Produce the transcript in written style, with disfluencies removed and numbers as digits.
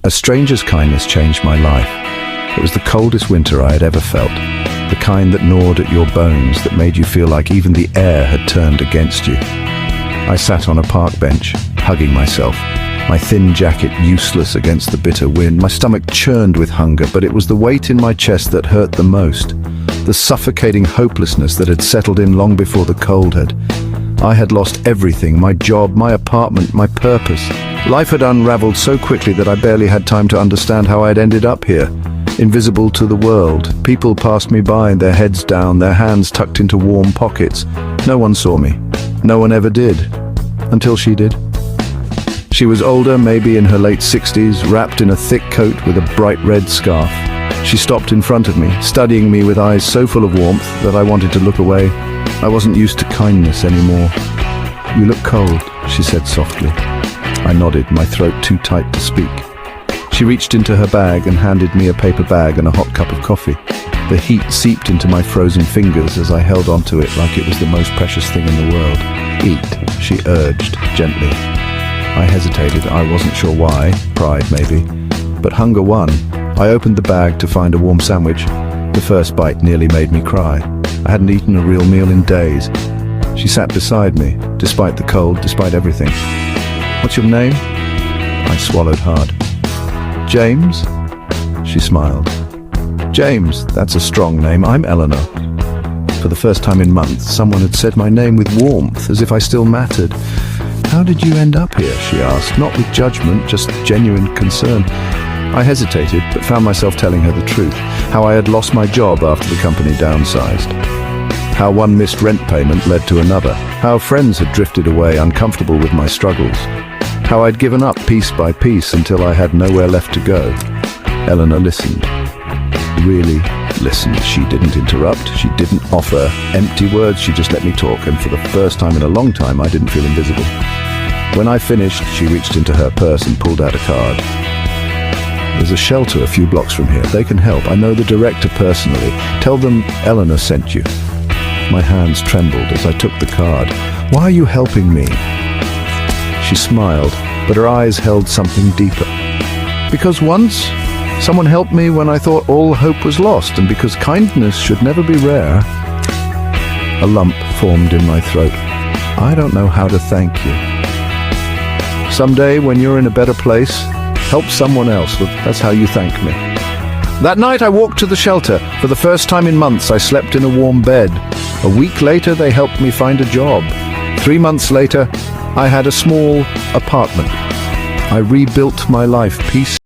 A stranger's kindness changed my life. It was the coldest winter I had ever felt, the kind that gnawed at your bones, that made you feel like even the air had turned against you. I sat on a park bench, hugging myself, my thin jacket useless against the bitter wind. My stomach churned with hunger, but it was the weight in my chest that hurt the most, the suffocating hopelessness that had settled in long before the cold had. I had lost everything, my job, my apartment, my purpose. Life had unraveled so quickly that I barely had time to understand how I had ended up here. Invisible to the world, people passed me by, their heads down, their hands tucked into warm pockets. No one saw me. No one ever did. Until she did. She was older, maybe in her late 60s, wrapped in a thick coat with a bright red scarf. She stopped in front of me, studying me with eyes so full of warmth that I wanted to look away. I wasn't used to kindness anymore. "You look cold," she said softly. I nodded, my throat too tight to speak. She reached into her bag and handed me a paper bag and a hot cup of coffee. The heat seeped into my frozen fingers as I held onto it like it was the most precious thing in the world. "Eat," she urged, gently. I hesitated. I wasn't sure why. Pride, maybe. But hunger won. I opened the bag to find a warm sandwich. The first bite nearly made me cry. I hadn't eaten a real meal in days. She sat beside me, despite the cold, despite everything. "What's your name?" I swallowed hard. "James?" She smiled. "James, that's a strong name. I'm Eleanor." For the first time in months, someone had said my name with warmth, as if I still mattered. "How did you end up here?" she asked, not with judgment, just genuine concern. I hesitated, but found myself telling her the truth. How I had lost my job after the company downsized. How one missed rent payment led to another. How friends had drifted away, uncomfortable with my struggles. How I'd given up piece by piece until I had nowhere left to go. Eleanor listened. Really listened. She didn't interrupt. She didn't offer empty words. She just let me talk, and for the first time in a long time, I didn't feel invisible. When I finished, she reached into her purse and pulled out a card. "There's a shelter a few blocks from here. They can help. I know the director personally. Tell them Eleanor sent you." My hands trembled as I took the card. "Why are you helping me?" She smiled, but her eyes held something deeper. "Because once someone helped me when I thought all hope was lost, and because kindness should never be rare." A lump formed in my throat. "I don't know how to thank you." "Someday, when you're in a better place, help someone else. Look, that's how you thank me." That night I walked to the shelter. For the first time in months, I slept in a warm bed. A week later, they helped me find a job. 3 months later, I had a small apartment. I rebuilt my life piece